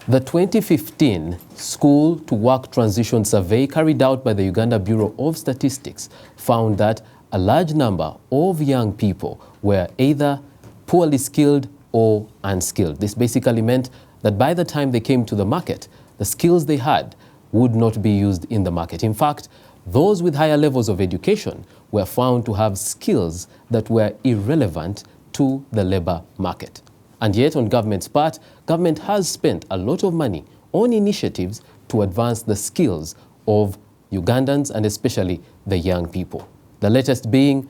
The 2015 School to Work Transition Survey carried out by the Uganda Bureau of Statistics found that a large number of young people were either poorly skilled or unskilled. This basically meant that by the time they came to the market, the skills they had would not be used in the market. In fact, those with higher levels of education were found to have skills that were irrelevant to the labor market. And yet, on government's part, government has spent a lot of money on initiatives to advance the skills of Ugandans and especially the young people. The latest being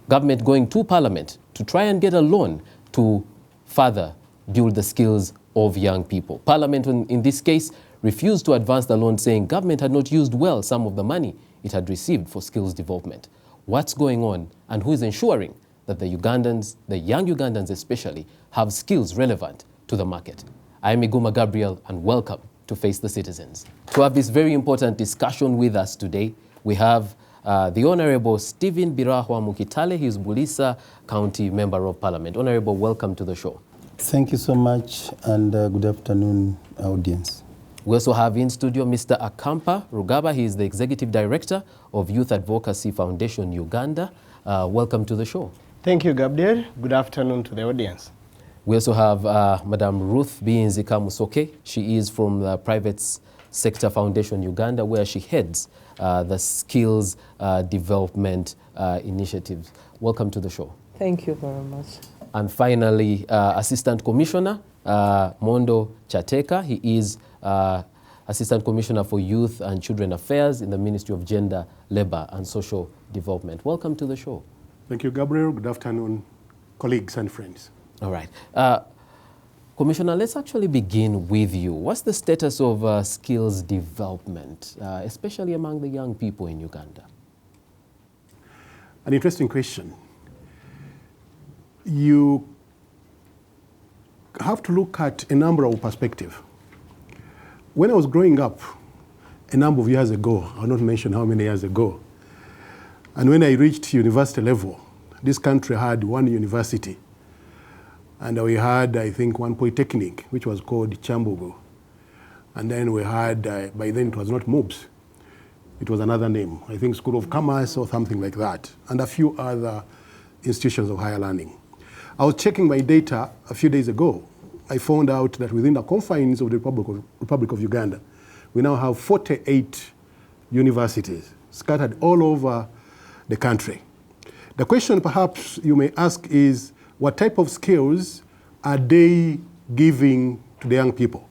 government going to Parliament to try and get a loan to further build the skills of young people. Parliament, in this case, refused to advance the loan, saying government had not used well some of the money it had received for skills development. What's going on, and who is ensuring that the Ugandans, the young Ugandans especially, have skills relevant to the market? I am Iguma Gabriel, and welcome to Face the Citizens. To have this very important discussion with us today, we have the Honorable Stephen Birahwa Mukitale. He is Bulisa County Member of Parliament. Honorable, welcome to the show. Thank you so much, and good afternoon, audience. We also have in studio Mr. Akampa Rugaba. He is the Executive Director of Youth Advocacy Foundation Uganda. Welcome to the show. Thank you, Gabriel. Good afternoon to the audience. We also have Madam Ruth Binzika Musoke. She is from the Private Sector Foundation Uganda, where she heads the Skills Development Initiatives. Welcome to the show. Thank you very much. And finally, Assistant Commissioner Mondo Chateka. He is Assistant Commissioner for Youth and Children Affairs in the Ministry of Gender, Labour and Social Development. Welcome to the show. Thank you, Gabriel. Good afternoon, colleagues and friends. All right. Commissioner, let's actually begin with you. What's the status of skills development, especially among the young people in Uganda? An interesting question. You have to look at a number of perspectives. When I was growing up, a number of years ago, I'll not mention how many years ago, and when I reached university level, this country had one university, and we had, I think, one polytechnic, which was called Chambugo. And then we had, by then it was not MOOBS, it was another name, I think School of Commerce or something like that, and a few other institutions of higher learning. I was checking my data a few days ago. I found out that within the confines of the Republic of Uganda, we now have 48 universities scattered all over the country. The question perhaps you may ask is, what type of skills are they giving to the young people?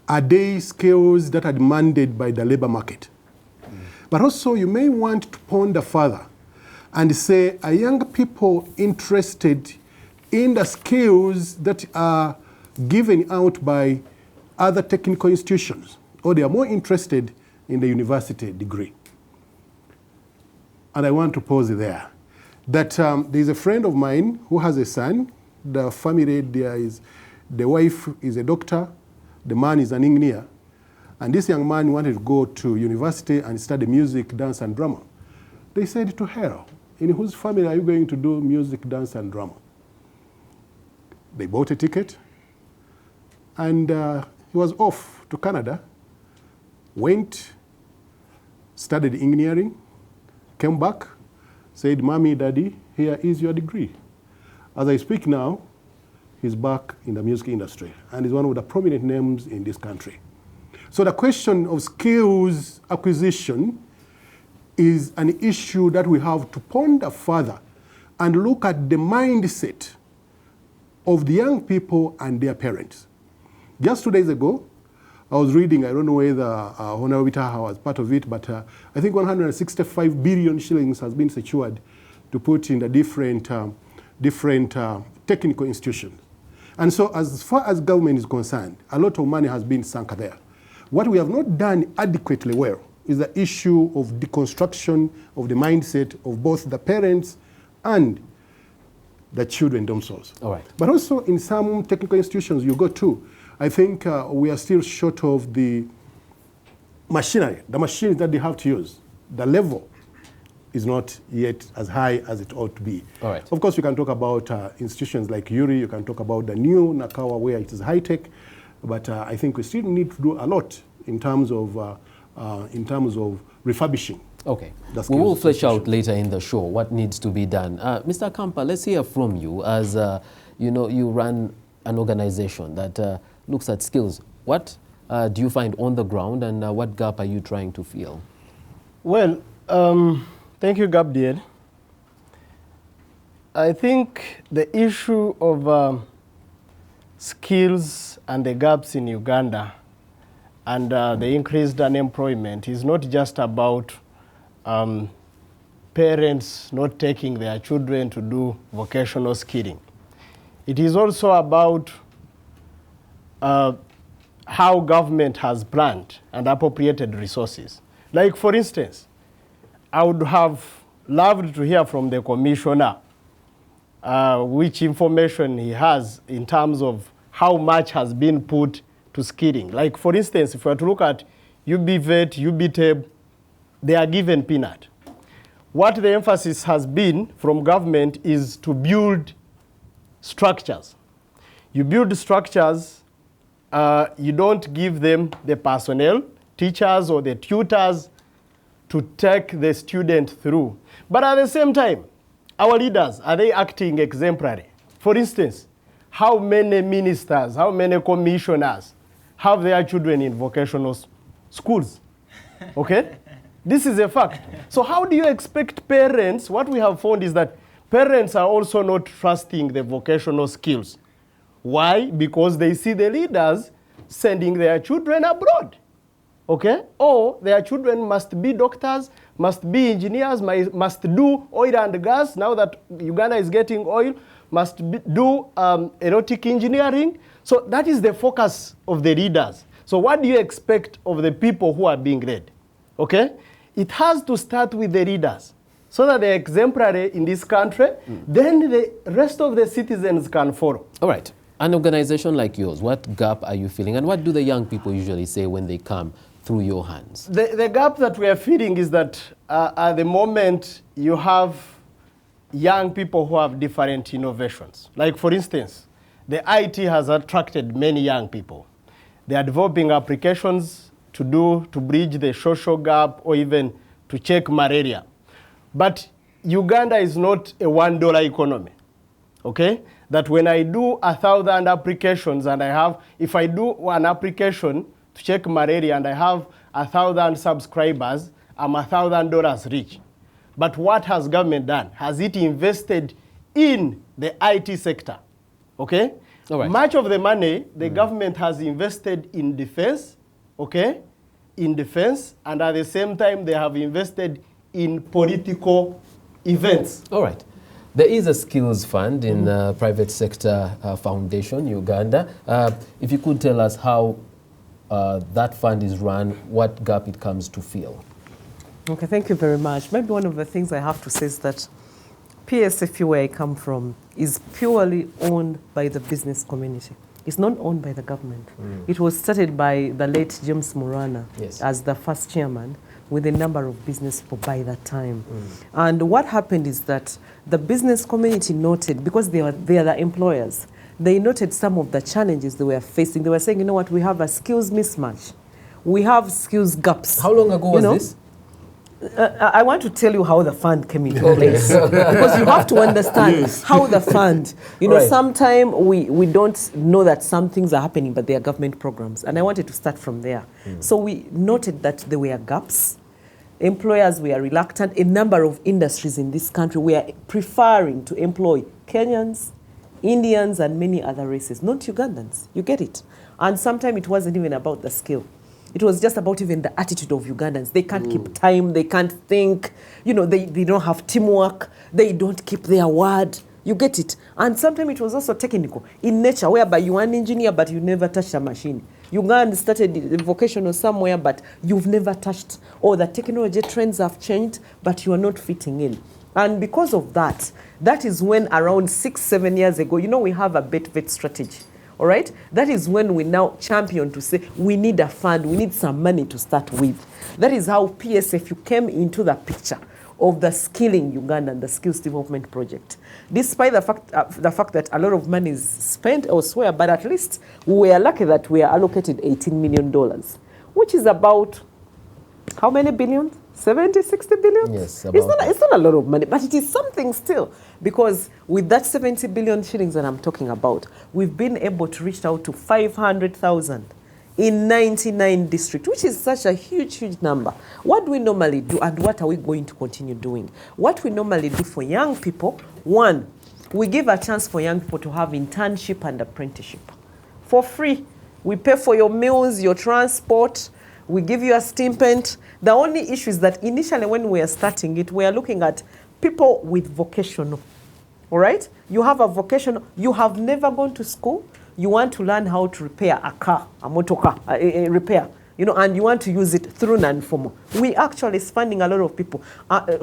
Are they skills that are demanded by the labor market? But also you may want to ponder further and say, are young people interested in the skills that are given out by other technical institutions, or they are more interested in the university degree? And I want to pause there. That there's a friend of mine who has a son. The family there is, the wife is a doctor, the man is an engineer, and this young man wanted to go to university and study music, dance, and drama. They said to her, in whose family are you going to do music, dance, and drama? They bought a ticket, and he was off to Canada, went, studied engineering, came back, said, Mommy, Daddy, here is your degree. As I speak now, he's back in the music industry, and is one of the prominent names in this country. So the question of skills acquisition is an issue that we have to ponder further and look at the mindset of the young people and their parents. Just 2 days ago, I was reading, I don't know whether Honorable Bitaha was part of it, but I think 165 billion shillings has been secured to put in the different technical institutions. And so as far as government is concerned, a lot of money has been sunk there. What we have not done adequately well is the issue of deconstruction of the mindset of both the parents and the children themselves. All right. But also in some technical institutions you go to, I think we are still short of the machinery, the machines that they have to use. The level is not yet as high as it ought to be. All right. Of course, you can talk about institutions like URI, you can talk about the new Nakawa where it is high-tech, But I think we still need to do a lot in terms of refurbishing. Okay. We will flesh out later in the show what needs to be done. Mr. Kampa, let's hear from you as you run an organization that looks at skills. What do you find on the ground, and what gap are you trying to fill? Well, thank you, Gabriel. I think the issue of skills and the gaps in Uganda and the increased unemployment is not just about parents not taking their children to do vocational skilling. It is also about how government has planned and appropriated resources. Like, for instance, I would have loved to hear from the commissioner which information he has in terms of how much has been put to skilling. Like, for instance, if we were to look at UBVET, UBTEB, they are given peanut. What the emphasis has been from government is to build structures. You build structures, you don't give them the personnel, teachers or the tutors to take the student through. But at the same time, our leaders, are they acting exemplary? For instance, how many ministers, how many commissioners have their children in vocational schools? Okay? This is a fact. So how do you expect parents? What we have found is that parents are also not trusting the vocational skills. Why? Because they see the leaders sending their children abroad. Okay? Or their children must be doctors, must be engineers, must do oil and gas. Now that Uganda is getting oil, must do aeronautic engineering. So that is the focus of the leaders. So what do you expect of the people who are being led? Okay? It has to start with the leaders so that they're exemplary in this country. Then the rest of the citizens can follow. All right. An organization like yours, what gap are you feeling? And what do the young people usually say when they come through your hands? The gap that we are feeling is that at the moment you have young people who have different innovations. Like, for instance, the IT has attracted many young people. They are developing applications to bridge the social gap or even to check malaria. But Uganda is not a $1 economy, okay? That when I do 1,000 applications and if I do one application to check malaria and I have 1,000 subscribers, I'm $1,000 rich. But what has government done? Has it invested in the IT sector? Okay? All right. Much of the money the government has invested in defense, okay? In defense, and at the same time they have invested in political events. All right. There is a skills fund in private sector foundation, Uganda. If you could tell us how that fund is run, what gap it comes to fill. Okay, thank you very much. Maybe one of the things I have to say is that PSFU, where I come from, is purely owned by the business community. It's not owned by the government. It was started by the late James Murana as the first chairman with a number of business people by that time. And what happened is that the business community noted, because they are the employers, they noted some of the challenges they were facing. They were saying, you know what, we have a skills mismatch. We have skills gaps. How long ago was this? I want to tell you how the fund came into place. Because you have to understand how the fund, sometimes we don't know that some things are happening, but they are government programs. And I wanted to start from there. So we noted that there were gaps. Employers were reluctant. A number of industries in this country were preferring to employ Kenyans, Indians, and many other races, not Ugandans. You get it? And sometimes it wasn't even about the skill. It was just about even the attitude of Ugandans. They can't keep time, they can't think, they don't have teamwork, they don't keep their word. You get it? And sometimes it was also technical in nature, whereby you are an engineer, but you never touched a machine. Uganda started the vocational somewhere, but you've never touched, or the technology trends have changed, but you are not fitting in. And because of that, that is when around 6-7 years ago, we have a BET strategy. All right? That is when we now champion to say we need a fund, we need some money to start with. That is how PSFU came into the picture of the Skilling Uganda and the Skills Development Project. Despite the fact that a lot of money is spent elsewhere, but at least we are lucky that we are allocated $18 million, which is about how many billions? 70, 60 billion? Yes, it's not a lot of money, but it is something still. Because with that 70 billion shillings that I'm talking about, we've been able to reach out to 500,000 in 99 districts, which is such a huge, huge number. What do we normally do, and what are we going to continue doing? What we normally do for young people, one, we give a chance for young people to have internship and apprenticeship for free. We pay for your meals, your transport, we give you a stipend. The only issue is that initially when we are starting it, we are looking at people with vocational, all right? You have a vocational, you have never gone to school, you want to learn how to repair a car, a motor car, a repair, you know, and you want to use it through non-formal. We actually is funding a lot of people.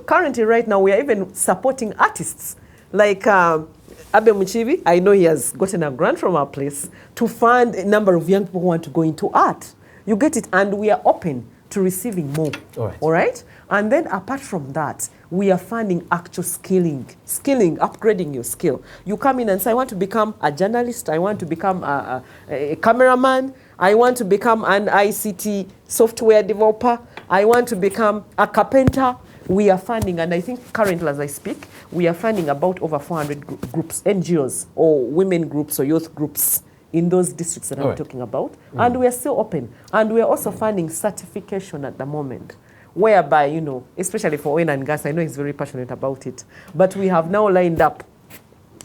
Currently, right now, we are even supporting artists like Abe Muchibi. I know he has gotten a grant from our place to fund a number of young people who want to go into art. You get it, and we are open to receiving more. All right? And then apart from that, we are funding actual skilling, upgrading your skill. You come in and say, I want to become a journalist, I want to become a cameraman, I want to become an ICT software developer, I want to become a carpenter. We are funding, and I think currently as I speak, we are funding about over 400 groups, NGOs, or women groups or youth groups in those districts that I'm talking about. And we are still open. And we are also funding certification at the moment, whereby, you know, especially for oil and gas, I know he's very passionate about it, but we have now lined up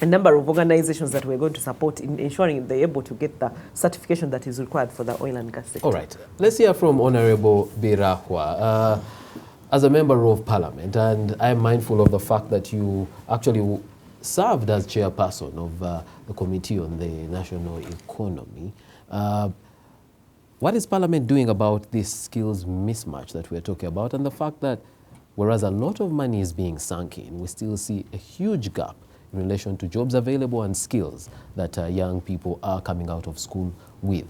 a number of organizations that we're going to support in ensuring they're able to get the certification that is required for the oil and gas sector. All right. Let's hear from Honorable Birahwa. As a member of parliament, and I'm mindful of the fact that you actually served as chairperson of the Committee on the National Economy. What is Parliament doing about this skills mismatch that we're talking about, and the fact that whereas a lot of money is being sunk in, we still see a huge gap in relation to jobs available and skills that young people are coming out of school with?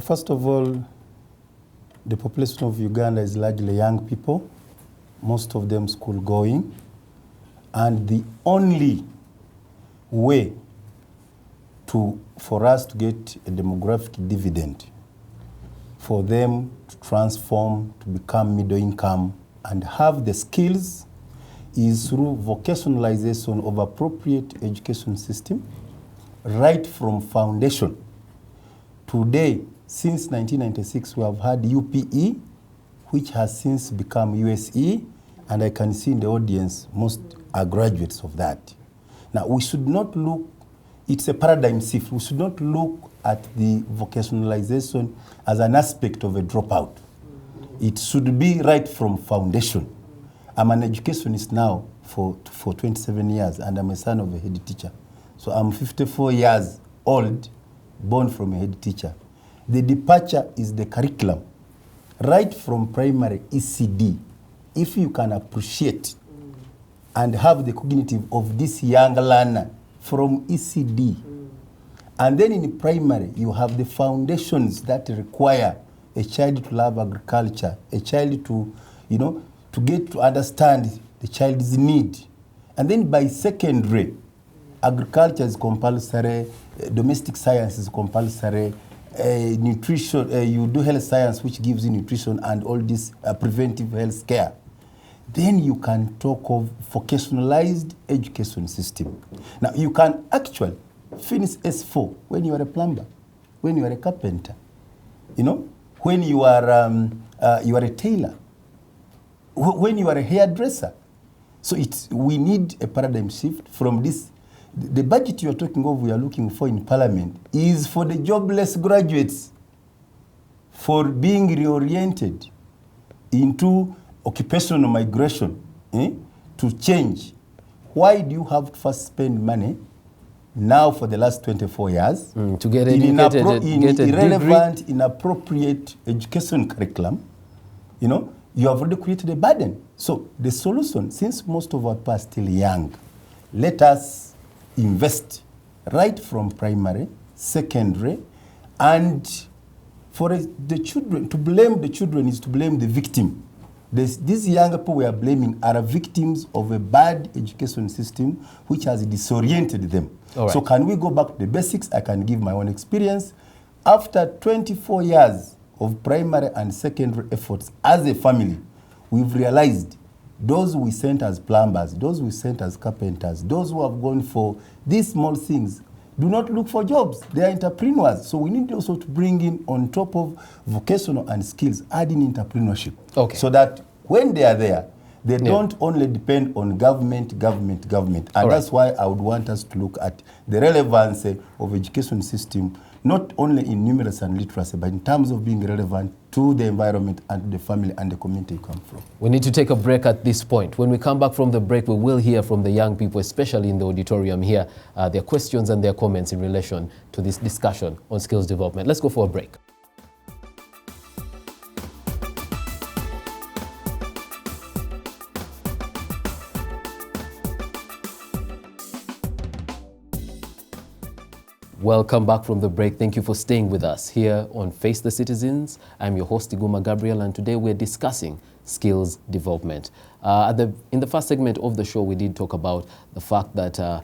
First of all, the population of Uganda is largely young people, most of them school going. And the only way for us to get a demographic dividend, for them to transform, to become middle income, and have the skills is through vocationalization of appropriate education system, right from foundation. Today, since 1996, we have had UPE, which has since become USE, and I can see in the audience most are graduates of that. Now, we should not look, it's a paradigm shift. We should not look at the vocationalization as an aspect of a dropout. It should be right from foundation. I'm an educationist now for 27 years, and I'm a son of a head teacher. So I'm 54 years old, born from a head teacher. The departure is the curriculum. Right from primary ECD, if you can appreciate and have the cognitive of this young learner from ECD, and then in primary, you have the foundations that require a child to love agriculture, a child to, you know, to get to understand the child's need. And then by secondary, agriculture is compulsory, domestic science is compulsory, nutrition, you do health science, which gives you nutrition and all this preventive health care. Then you can talk of vocationalized education system. Now, you can actually finish S4 when you are a plumber, when you are a carpenter, you know, when you are a tailor, when you are a hairdresser. So we need a paradigm shift from this. The budget you are talking of, we are looking for in Parliament, is for the jobless graduates, for being reoriented into occupational migration, to change. Why do you have to first spend money now for the last 24 years to get educated, get a irrelevant, degree? Inappropriate education curriculum? You know, you have already created a burden. So the solution, since most of our people are still young, let us invest right from primary, secondary, and for the children, to blame the children is to blame the victim. These young people we are blaming are victims of a bad education system which has disoriented them. All right. So can we go back to the basics? I can give my own experience. After 24 years of primary and secondary efforts as a family, we've realized those we sent as plumbers, those we sent as carpenters, those who have gone for these small things, do not look for jobs. They are entrepreneurs. So we need also to bring in, on top of vocational and skills, adding entrepreneurship. Okay. So that when they are there, they don't only depend on government. And that's why I would want us to look at the relevance of education system, not only in numeracy and literacy, but in terms of being relevant to the environment and the family and the community you come from. We need to take a break at this point. When we come back from the break, we will hear from the young people, especially in the auditorium here, their questions and their comments in relation to this discussion on skills development. Let's go for a break. Welcome back from the break. Thank you for staying with us here on Face the Citizens. I'm your host, Iguma Gabriel, and today we're discussing skills development. In the first segment of the show, we did talk about the fact that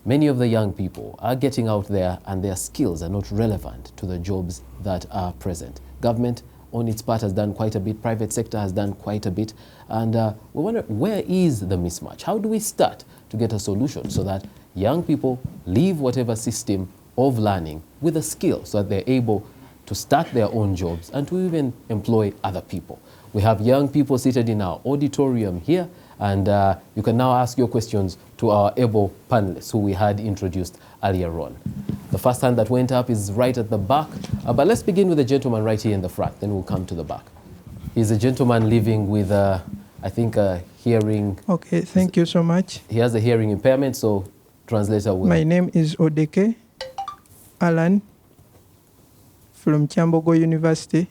many of the young people are getting out there and their skills are not relevant to the jobs that are present. Government, on its part, has done quite a bit. Private sector has done quite a bit. And we wonder, where is the mismatch? How do we start to get a solution so that young people leave whatever system of learning with a skill so that they're able to start their own jobs and to even employ other people? We have young people seated in our auditorium here, and you can now ask your questions to our able panelists who we had introduced earlier on. The first hand that went up is right at the back, but let's begin with the gentleman right here in the front, then we'll come to the back. He's a gentleman living with, I think, a hearing... Okay, thank you so much. He has a hearing impairment, so translator will... My name is Odeke Alan from Chambogo University.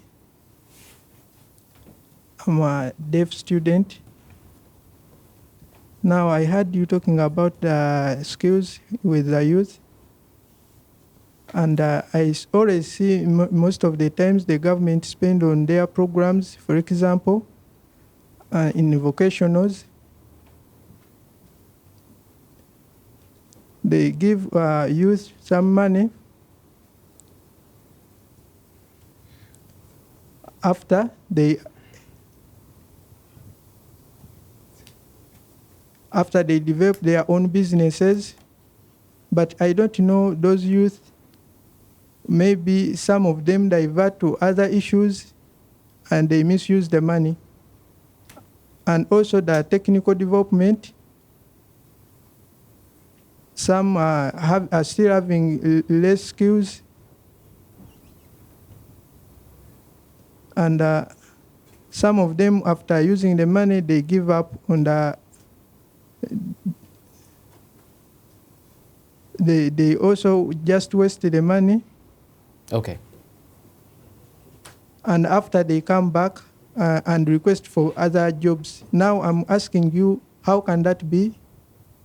I'm a deaf student. Now, I heard you talking about skills with the youth. And I always see most of the times the government spend on their programs, for example, in vocationals. They give youth some money after they develop their own businesses, but I don't know those youth, maybe some of them divert to other issues and they misuse the money. And also the technical development, some are still having less skills, and some of them, after using the money, they give up on the... They also just waste the money. Okay. And after they come back and request for other jobs. Now I'm asking you, how can that be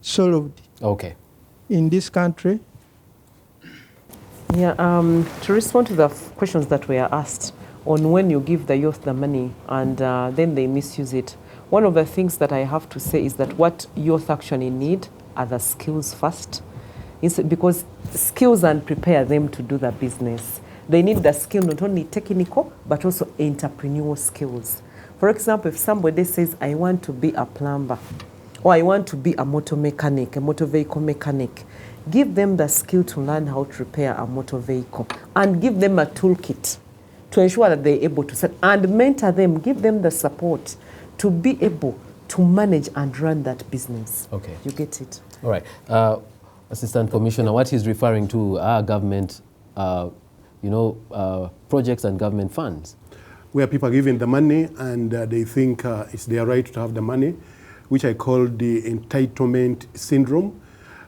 solved? Okay. In this country? Yeah, to respond to the questions that were asked on when you give the youth the money and then they misuse it, one of the things that I have to say is that what youth actually need are the skills first, because skills and prepare them to do the business. They need the skill, not only technical, but also entrepreneurial skills. For example, if somebody says, I want to be a plumber, or I want to be a motor mechanic, a motor vehicle mechanic, give them the skill to learn how to repair a motor vehicle and give them a toolkit to ensure that they're able to set and mentor them, give them the support to be able to manage and run that business. Okay. You get it? All right. Assistant Commissioner, what he's referring to are government, projects and government funds. Where people are given the money and they think it's their right to have the money, which I call the entitlement syndrome.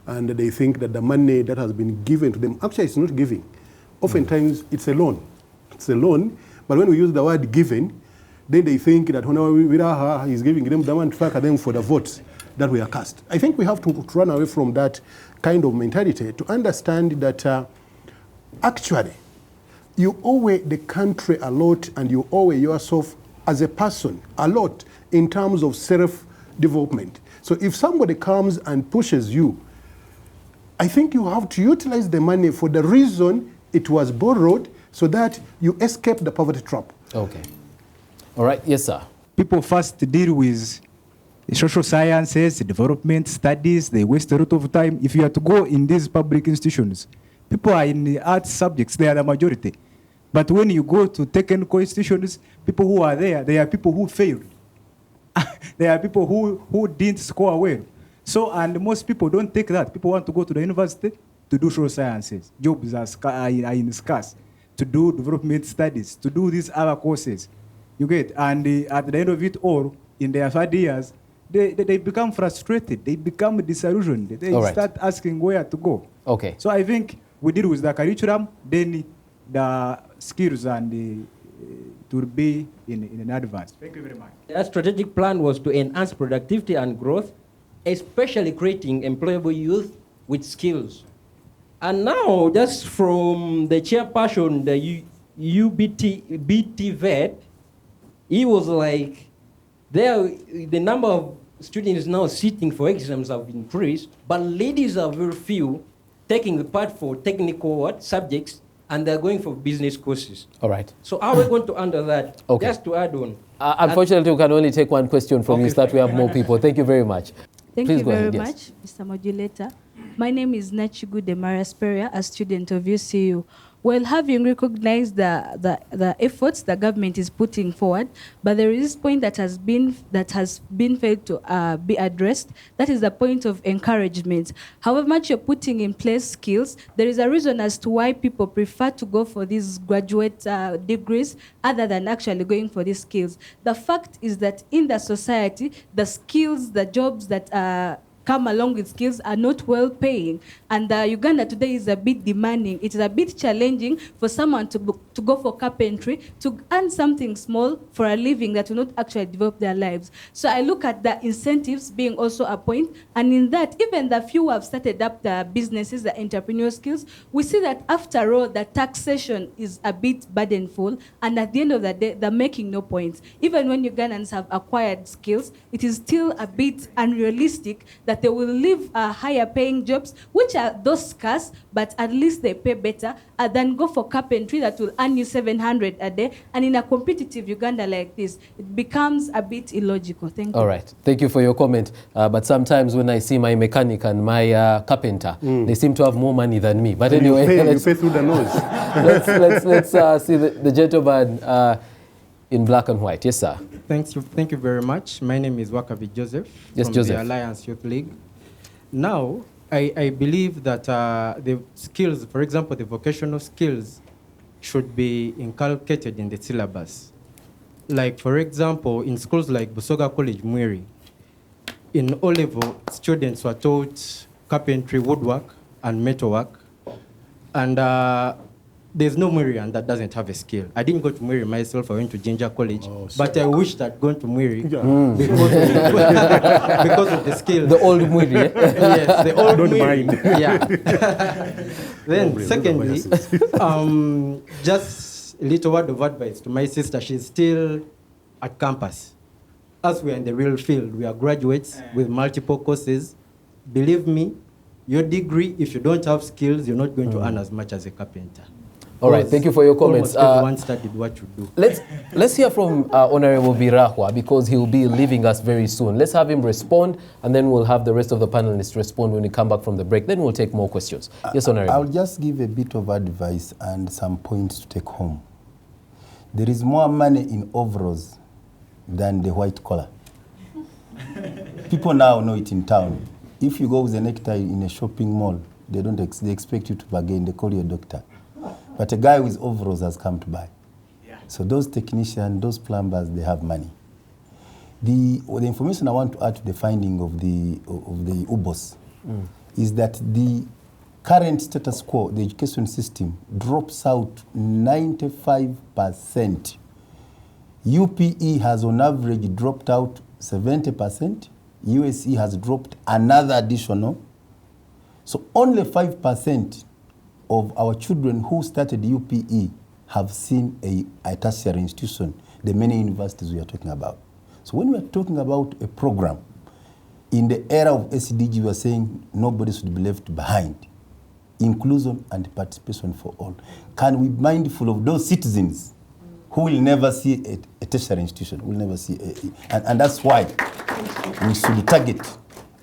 And they think that the money that has been given to them, actually it's not giving. Oftentimes it's a loan. It's a loan, but when we use the word given, then they think that whenever he's giving them the money to fuck them for the votes that we are cast. I think we have to run away from that kind of mentality to understand that actually you owe the country a lot and you owe yourself as a person a lot in terms of self-development. So if somebody comes and pushes you, I think you have to utilize the money for the reason it was borrowed so that you escape the poverty trap. Okay. All right. Yes, sir. People first deal with social sciences, development studies, they waste a lot of time. If you are to go in these public institutions, people are in the arts subjects, they are the majority. But when you go to technical institutions, people who are there, they are people who failed. They are people who didn't score well. So, and most people don't take that. People want to go to the university to do social sciences. Jobs are in scarce. To do development studies, to do these other courses. You get, and at the end of it all, in their 3rd years, they become frustrated. They become disillusioned. They start asking where to go. Okay. So I think we deal with the curriculum, then the skills and to be in advance. Thank you very much. Our strategic plan was to enhance productivity and growth, especially creating employable youth with skills. And now, just from the chairperson, the BT vet, he was like, the number of students now sitting for exams have increased, but ladies are very few taking the part for technical subjects, and they're going for business courses. All right. So how are we going to handle that? Okay. Just to add on. Unfortunately, we can only take one question from you so that we have more people. Thank you very much. Thank Please you go very ahead, much, Mr. Modulator. My name is Nachigu Demarasperia, a student of UCU. Well, having recognized the efforts the government is putting forward, but there is this point that has been failed to be addressed. That is the point of encouragement. However much you're putting in place skills, there is a reason as to why people prefer to go for these graduate degrees other than actually going for these skills. The fact is that in the society, the skills, the jobs that come along with skills are not well paying, and Uganda today is a bit demanding. It is a bit challenging for someone to go for carpentry, to earn something small for a living that will not actually develop their lives. So I look at the incentives being also a point, and in that, even the few who have started up the businesses, the entrepreneurial skills, we see that after all, the taxation is a bit burdenful, and at the end of the day, they're making no points. Even when Ugandans have acquired skills, it is still a bit unrealistic that they will leave higher paying jobs, which are those scarce, but at least they pay better, than go for carpentry that will earn you 700 a day. And in a competitive Uganda like this, it becomes a bit illogical. Thank you. All right. Thank you for your comment. But sometimes when I see my mechanic and my carpenter, they seem to have more money than me. But anyway, you pay through the nose. let's see the gentleman in black and white. Yes, sir. Thank you very much. My name is Wakabi Joseph from Joseph. the Alliance Youth League. Now, I believe that the skills, for example, the vocational skills, should be inculcated in the syllabus. Like, for example, in schools like Busoga College, Mweri, in O-level, students were taught carpentry, woodwork, and metalwork. And there's no Mwirian that doesn't have a skill. I didn't go to Mwiri myself, I went to Ginger College. But I wished I'd gone to Mwiri because of the skill. The old Mwiri, yes, the old Don't Mwiri. mind. Yeah. Then secondly, just a little word of advice to my sister. She's still at campus. As we are in the real field, we are graduates with multiple courses. Believe me, your degree, if you don't have skills, you're not going to earn as much as a carpenter. All right, thank you for your comments. Everyone studied what you do. Let's hear from Honorable Birahwa, because he'll be leaving us very soon. Let's have him respond, and then we'll have the rest of the panelists respond when we come back from the break. Then we'll take more questions. Yes, Honorable. I'll just give a bit of advice and some points to take home. There is more money in overalls than the white collar. People now know it in town. If you go with a necktie in a shopping mall, they expect you to bargain. They call you a doctor. But a guy with overalls has come to buy. Yeah. So those technicians, those plumbers, they have money. The information I want to add to the finding of the UBOS is that the current status quo, the education system, drops out 95%. UPE has on average dropped out 70%. USE has dropped another additional. So only 5% of our children who started UPE have seen a tertiary institution. the many universities we are talking about. So when we are talking about a program, in the era of SDG, we are saying nobody should be left behind. Inclusion and participation for all. Can we be mindful of those citizens who will never see a tertiary institution, will never see and that's why we should target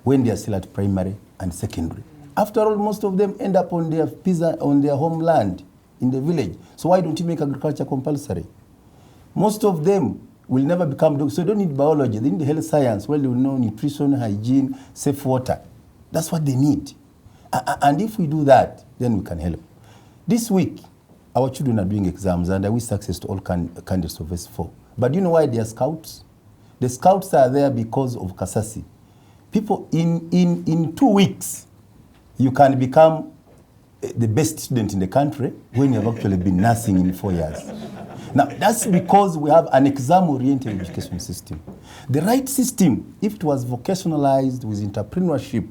when they are still at primary and secondary. After all, most of them end up on their homeland, in the village. So why don't you make agriculture compulsory? Most of them will never become doctors, so they don't need biology, they need health science, where they will know nutrition, hygiene, safe water. That's what they need. And if we do that, then we can help. This week, our children are doing exams, and I wish success to all candidates of S4. But do you know why they are scouts? The scouts are there because of Kasasi. People, in 2 weeks, you can become the best student in the country when you have actually been nursing in 4 years. Now, that's because we have an exam-oriented education system. The right system, if it was vocationalized with entrepreneurship,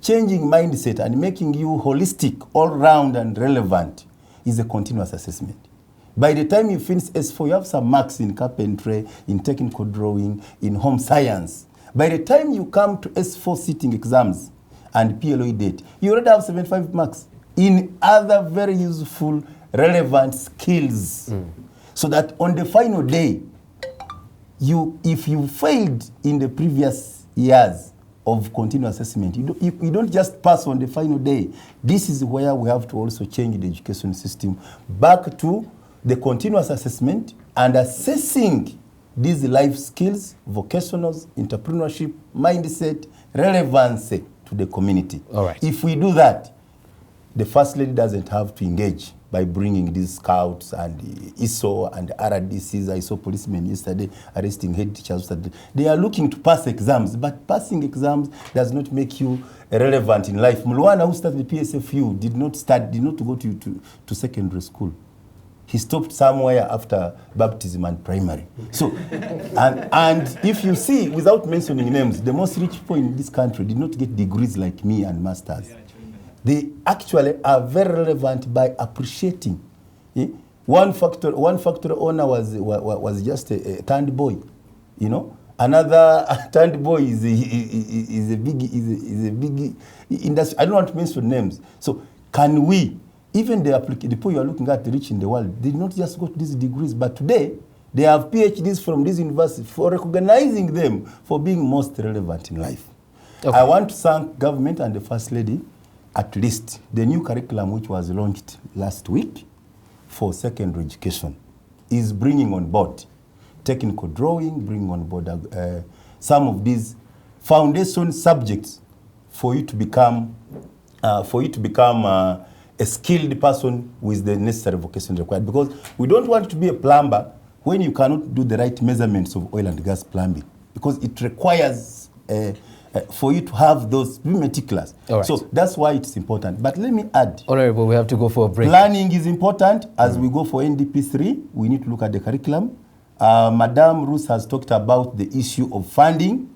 changing mindset and making you holistic, all-round and relevant, is a continuous assessment. By the time you finish S4, you have some marks in carpentry, in technical drawing, in home science. By the time you come to S4 sitting exams and PLOE date, you already have 75 marks in other very useful, relevant skills. So that on the final day, if you failed in the previous years of continuous assessment, you don't just pass on the final day. This is where we have to also change the education system back to the continuous assessment and assessing these life skills, vocationals, entrepreneurship, mindset, relevancy to the community. All right. If we do that, the First Lady doesn't have to engage by bringing these scouts and ISO and RDCs. I saw policemen yesterday arresting head teachers. They are looking to pass exams, but passing exams does not make you relevant in life. Mulwana, who started the PSFU, did not go to secondary school. He stopped somewhere after baptism and primary. So, and if you see, without mentioning names, the most rich people in this country did not get degrees like me and masters. They actually are very relevant by appreciating. One factory owner was just a turned boy, you know. Another turned boy is a big industry. I don't want to mention names. So can we, even the people you are looking at, the rich in the world, they did not just go to these degrees, but today they have PhDs from these universities for recognizing them for being most relevant in life. Okay. I want to thank government and the First Lady. At least the new curriculum which was launched last week for secondary education is bringing on board technical drawing, bringing on board some of these foundation subjects for you to become a skilled person with the necessary vocation required. Because we don't want to be a plumber when you cannot do the right measurements of oil and gas plumbing, because it requires for you to have those, be meticulous. Right. So that's why it's important. But let me add. Honorable, we have to go for a break. Planning is important. As we go for NDP3, we need to look at the curriculum. Madame Ruth has talked about the issue of funding.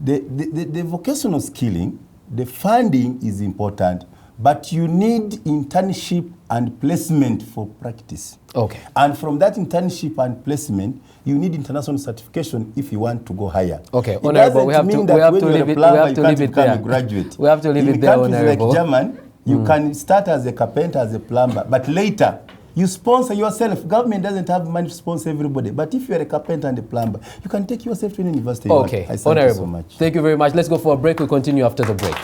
The vocational skilling, the funding is important, but you need internship and placement for practice. Okay. And from that internship and placement, you need international certification if you want to go higher. Okay, Honorable, we have to leave it there. Graduate. We have to leave it there, Honorable. In countries like German, you can start as a carpenter, as a plumber, but later you sponsor yourself. Government doesn't have money to sponsor everybody, but if you're a carpenter and a plumber, you can take yourself to a university. Okay, I thank Honorable, you so much. Thank you very much. Let's go for a break. We'll continue after the break.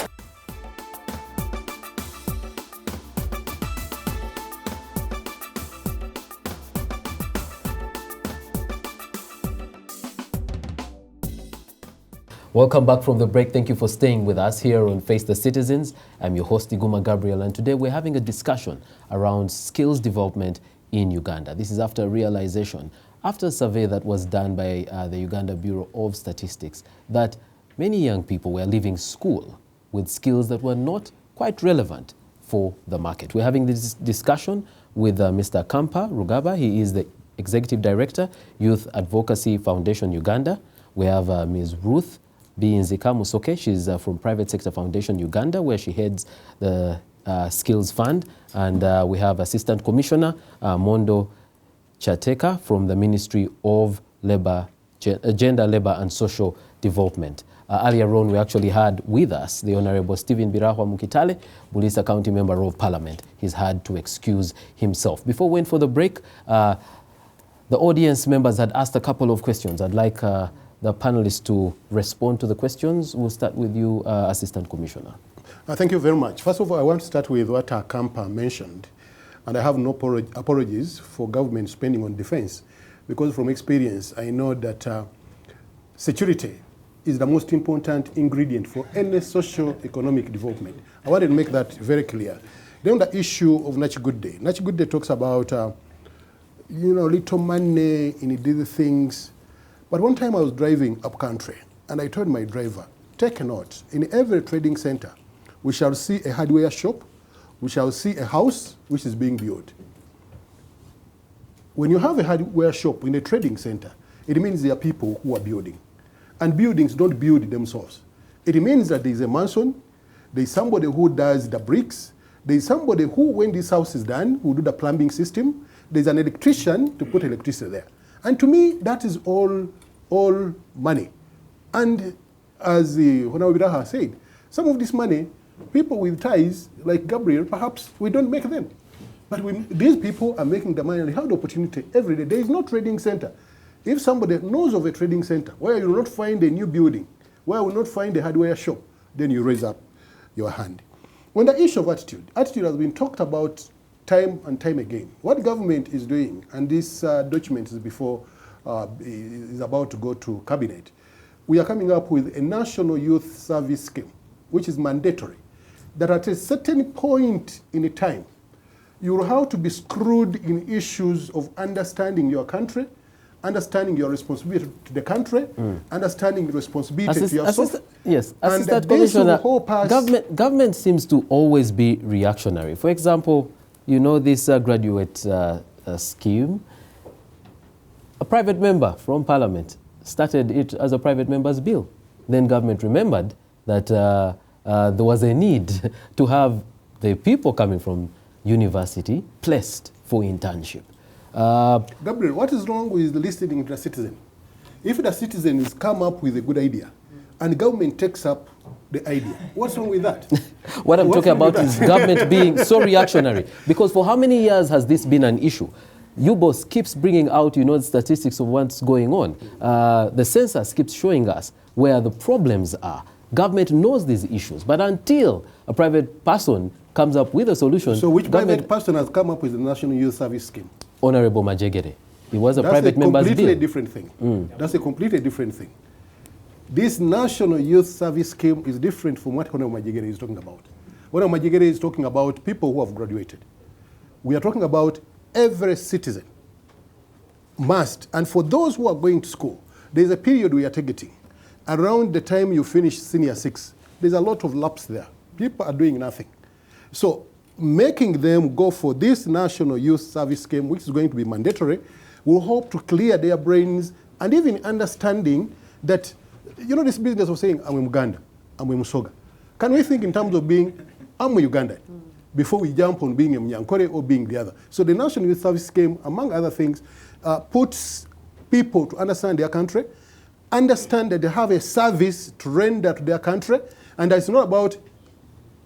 Welcome back from the break. Thank you for staying with us here on Face the Citizens. I'm your host, Iguma Gabriel, and today we're having a discussion around skills development in Uganda. This is after a realization, after a survey that was done by the Uganda Bureau of Statistics, that many young people were leaving school with skills that were not quite relevant for the market. We're having this discussion with Mr. Kampa Rugaba. He is the Executive Director, Youth Advocacy Foundation Uganda. We have Ms. Ruth Nzika Musoke. She's from Private Sector Foundation Uganda, where she heads the Skills Fund. And we have Assistant Commissioner Mondo Chateka from the Ministry of Gender, Labour and Social Development. Earlier on, we actually had with us the Honorable Stephen Birahwa Mukitale, Bulisa County Member of Parliament. He's had to excuse himself. Before we went for the break, the audience members had asked a couple of questions. I'd like the panelists to respond to the questions. We'll start with you, Assistant Commissioner. Thank you very much. First of all, I want to start with what Kampa mentioned. And I have no apologies for government spending on defense, because from experience, I know that security is the most important ingredient for any socio-economic development. I wanted to make that very clear. Then the issue of Good Day. Good Day talks about, little money in these things. But one time I was driving up country, and I told my driver, take a note, in every trading center, we shall see a hardware shop, we shall see a house which is being built. When you have a hardware shop in a trading center, it means there are people who are building. And buildings don't build themselves. It means that there is a mason, there is somebody who does the bricks, there is somebody who, when this house is done, will do the plumbing system, there's an electrician to put electricity there. And to me, that is all money. And as Honorable Biraha said, some of this money, people with ties, like Gabriel, perhaps we don't make them. But these people are making the money and they have the opportunity every day. There is no trading center. If somebody knows of a trading center where you will not find a new building, where you will not find a hardware shop, then you raise up your hand. On the issue of attitude has been talked about time and time again. What government is doing, and this document is about to go to cabinet, we are coming up with a national youth service scheme, which is mandatory, that at a certain point in a time, you will have to be screwed in issues of understanding your country, understanding your responsibility to the country, understanding the responsibility to yourself. Yes, Assistant Commissioner, government seems to always be reactionary. For example, this graduate scheme, a private member from Parliament started it as a private member's bill. Then government remembered that there was a need to have the people coming from university placed for internship. Gabriel, what is wrong with listening to the citizen? If the citizen has come up with a good idea and government takes up the idea, what's wrong with that? What I'm talking about is government being so reactionary. Because for how many years has this been an issue? UBOS keeps bringing out, the statistics of what's going on. The census keeps showing us where the problems are. Government knows these issues, but until a private person comes up with a solution... So which private person has come up with the National Youth Service Scheme? Honorable Majegere. It was a private member's bill. That's a completely different thing. That's a completely different thing. This National Youth Service Scheme is different from what Honorable Majegere is talking about. Honorable Majegere is talking about people who have graduated. We are talking about every citizen must, and for those who are going to school, there's a period we are targeting. Around the time you finish senior 6, there's a lot of lapse there. People are doing nothing. So making them go for this National Youth Service Scheme, which is going to be mandatory, will hope to clear their brains and even understanding that, this business of saying, I'm Uganda, I'm Musoga. Can we think in terms of being, I'm Ugandan, before we jump on being a Mnyankore or being the other? So the National Youth Service Scheme, among other things, puts people to understand their country, understand that they have a service to render to their country, and that it's not about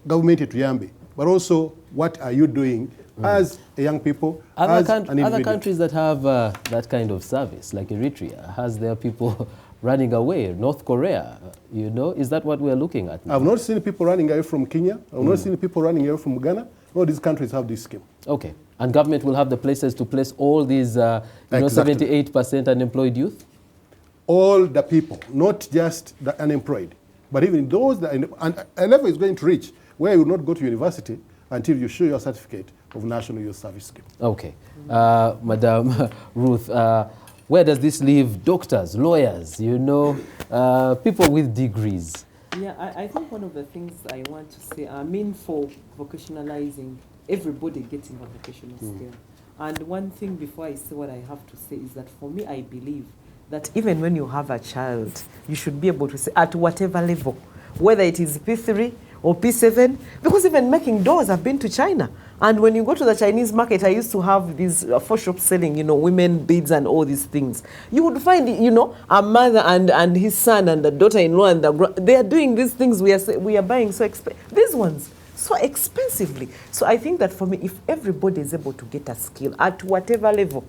government to Yambi, but also what are you doing as a young people, as an individual. Other countries that have that kind of service, like Eritrea, has their people running away. North Korea, is that what we're looking at now? I've not seen people running away from Kenya. I've not seen people running away from Ghana. All these countries have this scheme. Okay. And government will have the places to place all these, 78% unemployed youth? All the people, not just the unemployed, but even those that, and a level is going to reach where you will not go to university until you show your certificate of National Youth Service Scheme. Okay. Madam Ruth, where does this leave doctors, lawyers, people with degrees? Yeah, I think one of the things I want to say, for vocationalizing, everybody getting a vocational skill. And one thing before I say what I have to say is that for me, I believe that even when you have a child, you should be able to say at whatever level, whether it is P3 or P7, because even making doors, I've been to China. And when you go to the Chinese market, I used to have these 4 shops selling, women beads and all these things. You would find, a mother and his son and the daughter-in-law and they are doing these things we are buying so expensive. These ones, so expensively. So I think that for me, if everybody is able to get a skill at whatever level,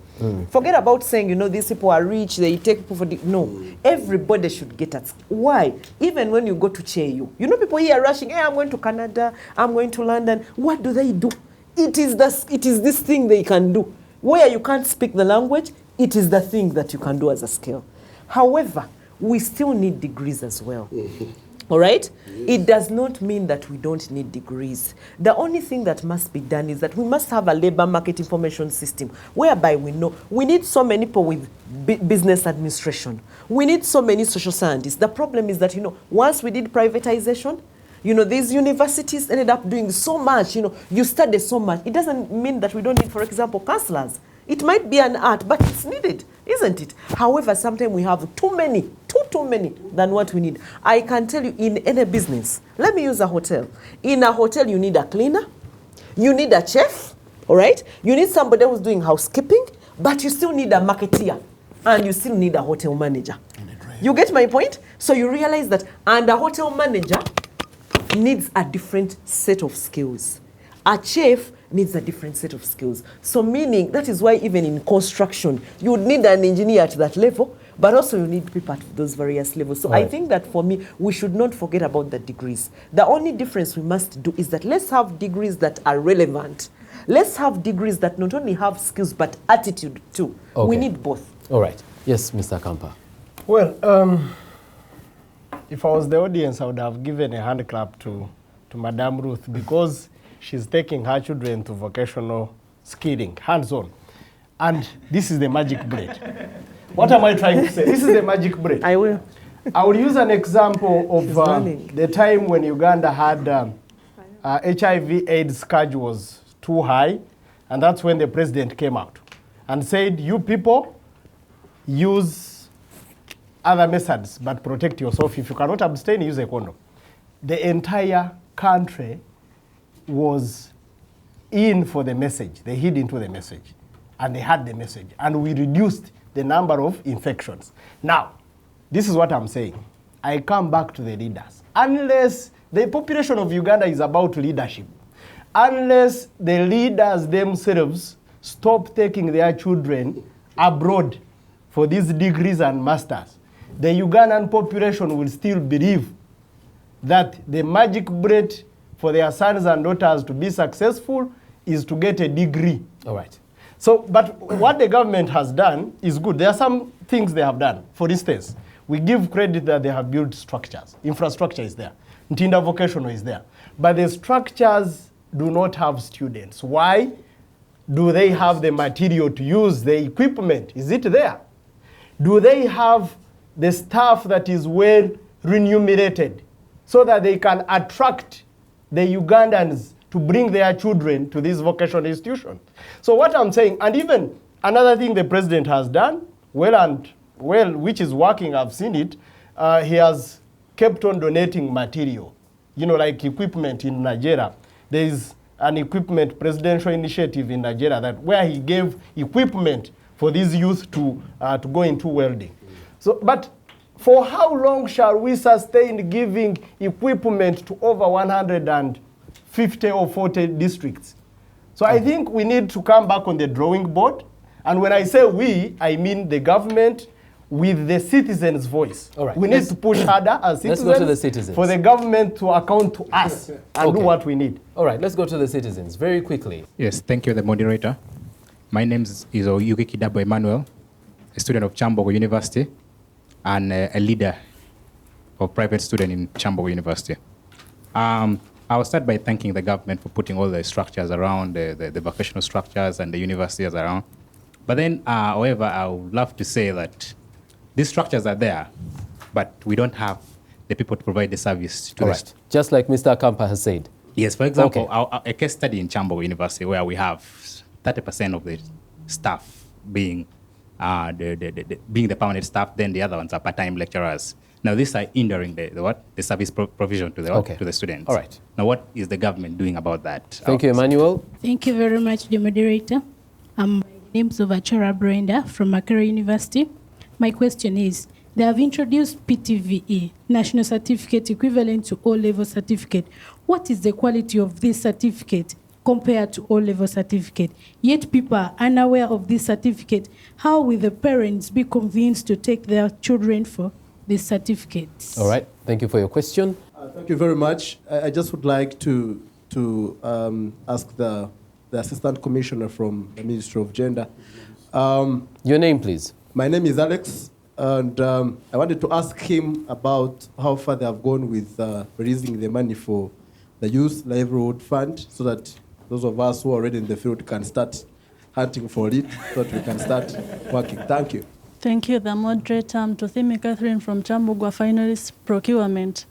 forget about saying, these people are rich, they take people for no, everybody should get a skill. Why? Even when you go to Cheyu, people here are rushing, hey, I'm going to Canada, I'm going to London. What do they do? It is this thing they can do. Where you can't speak the language, it is the thing that you can do as a skill. However, we still need degrees as well. All right? It does not mean that we don't need degrees. The only thing that must be done is that we must have a labor market information system whereby we know we need so many people with business administration. We need so many social scientists. The problem is that, once we did privatization, these universities ended up doing so much, you study so much. It doesn't mean that we don't need, for example, counselors. It might be an art, but it's needed, isn't it? However, sometimes we have too many than what we need. I can tell you in any business, let me use a hotel. In a hotel, you need a cleaner, you need a chef, all right? You need somebody who's doing housekeeping, but you still need a marketeer, and you still need a hotel manager. You get my point? So you realize that, and a hotel manager needs a different set of skills. A chef needs a different set of skills. So meaning, that is why even in construction, you would need an engineer at that level, but also you need people at those various levels. So I think that for me, we should not forget about the degrees. The only difference we must do is that let's have degrees that are relevant. Let's have degrees that not only have skills, but attitude too. Okay. We need both. All right. Yes, Mr. Kampa. Well, if I was the audience, I would have given a hand clap to Madame Ruth because she's taking her children to vocational skilling, hands-on. And this is the magic bread. What am I trying to say? This is the magic bread. I will use an example of the time when Uganda had HIV/AIDS scourge was too high, and that's when the president came out and said, you people use other methods, but protect yourself. If you cannot abstain, use a condom. The entire country was in for the message. They hid into the message, and they had the message, and we reduced the number of infections. Now, this is what I'm saying. I come back to the leaders. Unless the population of Uganda is about leadership, unless the leaders themselves stop taking their children abroad for these degrees and masters, the Ugandan population will still believe that the magic bread for their sons and daughters to be successful is to get a degree. All right. So, but what the government has done is good. There are some things they have done. For instance, we give credit that they have built structures. Infrastructure is there. Ntinda Vocational is there. But the structures do not have students. Why? Do they have the material to use, the equipment? Is it there? Do they have the staff that is well remunerated so that they can attract the Ugandans to bring their children to these vocational institutions? So what I'm saying, and even another thing the president has done, which is working, I've seen it, he has kept on donating material, like equipment in Nigeria. There is an equipment presidential initiative in Nigeria where he gave equipment for these youth to go into welding. So, but for how long shall we sustain giving equipment to over 150 or 40 districts? So I think we need to come back on the drawing board. And when I say we, I mean the government with the citizens' voice. All right. We need to push harder as citizens, let's go to the citizens for the government to account to us and do what we need. All right, let's go to the citizens very quickly. Yes, thank you, the moderator. My name is Oyuki Kidabo Emmanuel, a student of Chambogo University and a leader of private student in Chambogo University. I will start by thanking the government for putting all the structures around, the vocational structures and the universities around. But then, however, I would love to say that these structures are there, but we don't have the people to provide the service to us. Just like Mr. Kampa has said. Yes, for example, a case study in Chambogo University where we have 30% of the staff being the permanent staff, then the other ones are part-time lecturers. Now, these are hindering the service provision to the students. All right. Now, what is the government doing about that? Thank you, Emmanuel. Thank you very much, the moderator. My name is Ovachara Brenda from Makere University. My question is, they have introduced PTVE, National Certificate equivalent to O-level certificate. What is the quality of this certificate compared to O-level certificate? Yet people are unaware of this certificate. How will the parents be convinced to take their children for these certificates? All right. Thank you for your question. Thank you very much. I just would like to ask the Assistant Commissioner from the Ministry of Gender. Your name, please. My name is Alex, and I wanted to ask him about how far they have gone with releasing the money for the Youth Livelihood Fund, so that those of us who are already in the field can start hunting for it, so that we can start working. Thank you. Thank you, the moderator. I'm Tothimi Catherine from Chambugwa Finalist Procurement.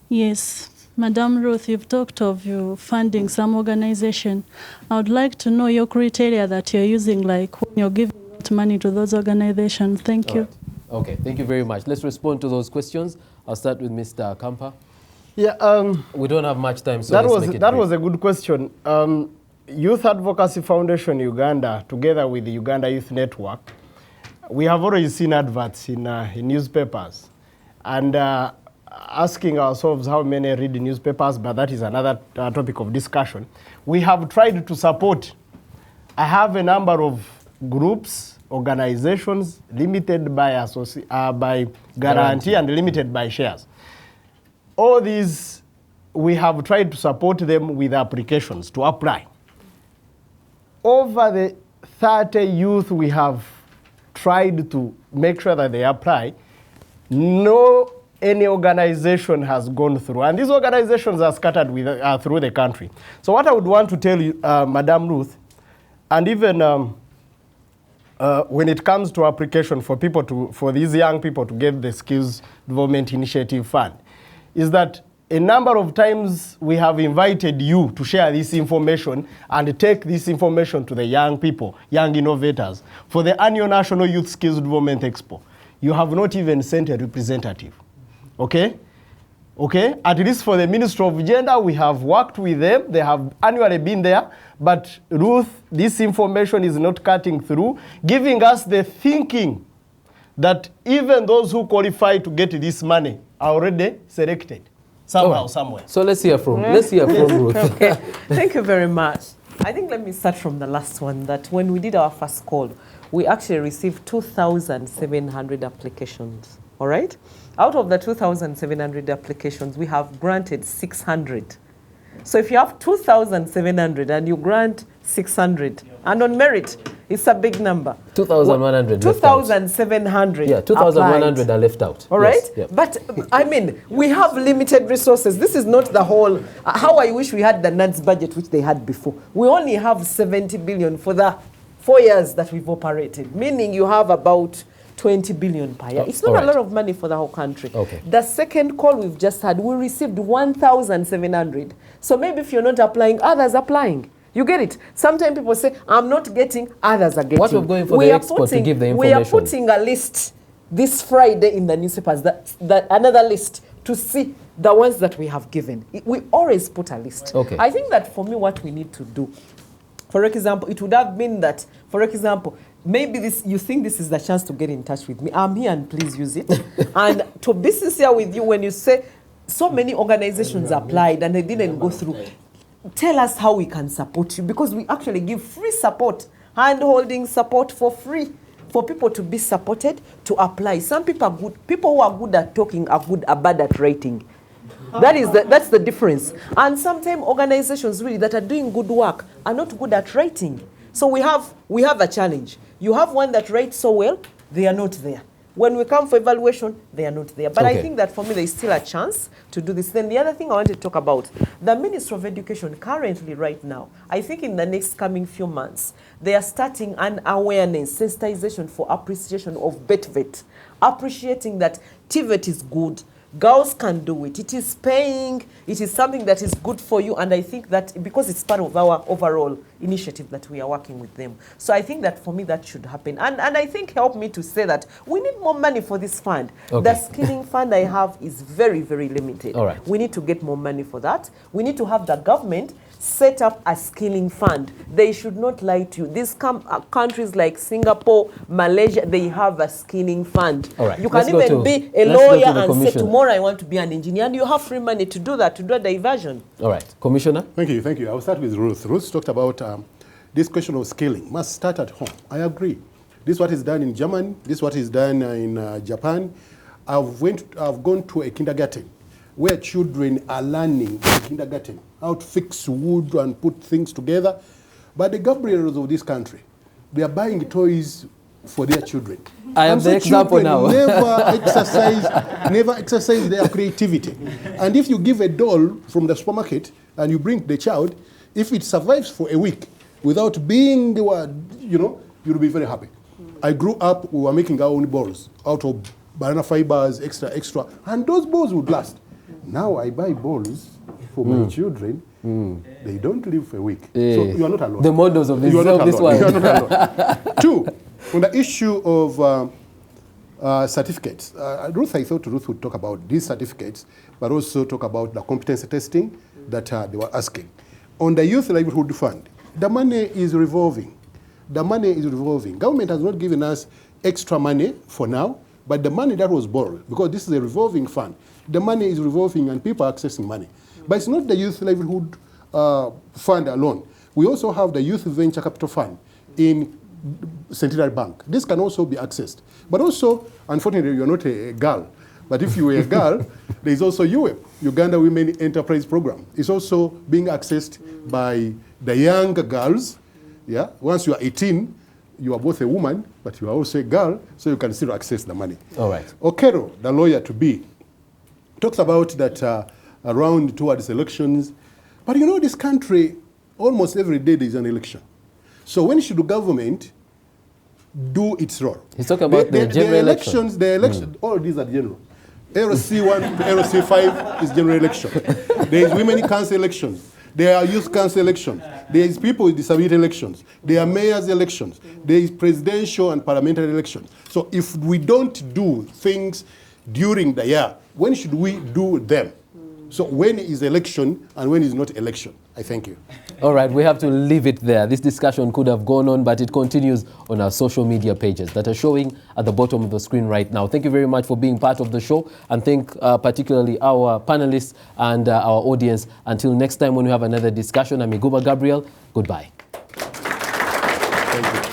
Yes, Madam Ruth, you've talked of you funding some organization. I would like to know your criteria that you're using, like when you're giving money to those organizations. Thank you. Right. Okay, thank you very much. Let's respond to those questions. I'll start with Mr. Kampa. Yeah, we don't have much time, so that was a good question. Youth Advocacy Foundation Uganda, together with the Uganda Youth Network, we have already seen adverts in newspapers, and asking ourselves how many read newspapers, but that is another topic of discussion. We have tried to support. I have a number of groups, organizations, limited by guarantee and limited by shares. All these, we have tried to support them with applications to apply. Over the 30 youth we have tried to make sure that they apply, no any organization has gone through. And these organizations are scattered through the country. So what I would want to tell you, Madam Ruth, and even when it comes to application for these young people to get the Skills Development Initiative Fund, is that a number of times we have invited you to share this information and take this information to the young people, young innovators, for the annual National Youth Skills Development Expo. You have not even sent a representative, okay? Okay, at least for the Ministry of Gender, we have worked with them. They have annually been there. But Ruth, this information is not cutting through, giving us the thinking that even those who qualify to get this money are already selected somehow, somewhere. So let's hear from Ruth. Okay. Thank you very much. I think let me start from the last one, that when we did our first call, we actually received 2,700 applications, all right? Out of the 2,700 applications, we have granted 600. So if you have 2,700 and you grant 600, and on merit, it's a big number. 2,100 2,700. Yeah, 2,100 are left out. All right? Yes, yeah. But, I mean, we have limited resources. This is not the whole... how I wish we had the NADS budget, which they had before. We only have 70 billion for the 4 years that we've operated, meaning you have about 20 billion per year. It's not a lot of money for the whole country. Okay. The second call we've just had, we received 1,700. So maybe if you're not applying, others are applying. You get it? Sometimes people say, I'm not getting, others are getting. What we're going for the expo to give the information. We are putting a list this Friday in the newspapers, another list to see the ones that we have given. We always put a list. Okay. I think that for me, what we need to do, for example, it would have been that, for example, maybe you think this is the chance to get in touch with me. I'm here and please use it. And to be sincere with you, when you say so many organizations applied and they didn't go through, tell us how we can support you, because we actually give free support, hand-holding support for free, for people to be supported, to apply. Some people are good. People who are good at talking are bad at writing. That's the difference. And sometimes organizations really that are doing good work are not good at writing. So we have a challenge. You have one that writes so well, they are not there. When we come for evaluation, they are not there. But I think that for me, there is still a chance to do this. Then the other thing I want to talk about, the Ministry of Education currently right now, I think in the next coming few months, they are starting an awareness, sensitization for appreciation of BETVET, appreciating that TVET is good. Girls can do it. It is paying. It is something that is good for you. And I think that because it's part of our overall initiative that we are working with them. So I think that for me that should happen. And I think help me to say that we need more money for this fund. Okay. The skilling fund I have is very, very limited. All right. We need to get more money for that. We need to have the government set up a skilling fund. They should not lie to you. These countries like Singapore, Malaysia, they have a skilling fund. All right. You can even be a lawyer and say, tomorrow I want to be an engineer, and you have free money to do that, to do a diversion. All right. Commissioner? Thank you, thank you. I'll start with Ruth. Ruth talked about this question of skilling. Must start at home. I agree. This is what is done in Germany. This is what is done in Japan. I've gone to a kindergarten where children are learning in kindergarten how to fix wood and put things together. But the Gabriels of this country, they are buying toys for their children. I am the example now. never exercise their creativity. And if you give a doll from the supermarket and you bring the child, if it survives for a week without being, you'll be very happy. I grew up, we were making our own balls out of banana fibers, extra, and those balls would last. Now I buy balls for my children. They don't live for a week. So you are not alone. The models of this, you are not this alone. one. You are not alone. Two, on the issue of certificates, Ruth would talk about these certificates, but also talk about the competency testing that they were asking. On the Youth Livelihood Fund, the money is revolving. The money is revolving. Government has not given us extra money for now, but the money that was borrowed, because this is a revolving fund, the money is revolving and people are accessing money. But it's not the Youth Livelihood Fund alone. We also have the Youth Venture Capital Fund in Centenary Bank. This can also be accessed. But also, unfortunately, you're not a girl. But if you were a girl, there's also UWEP, Uganda Women Enterprise Program. It's also being accessed by the young girls. Yeah? Once you are 18, you are both a woman, but you are also a girl, so you can still access the money. All right. Okero, the lawyer-to-be, talks about that around towards elections. But this country, almost every day there is an election. So when should the government do its role? He's talking about the general elections. The elections, all of these are general. LC 1 to LC 5 is general election. There is women council elections. There are youth council elections. There is people with disability elections. There are mayor's elections. There is presidential and parliamentary elections. So if we don't do things during the year, when should we do them? So when is election and when is not election? I thank you. All right, we have to leave it there. This discussion could have gone on, but it continues on our social media pages that are showing at the bottom of the screen right now. Thank you very much for being part of the show, and thank particularly our panelists and our audience. Until next time when we have another discussion, I'm Iguba Gabriel. Goodbye. Thank you.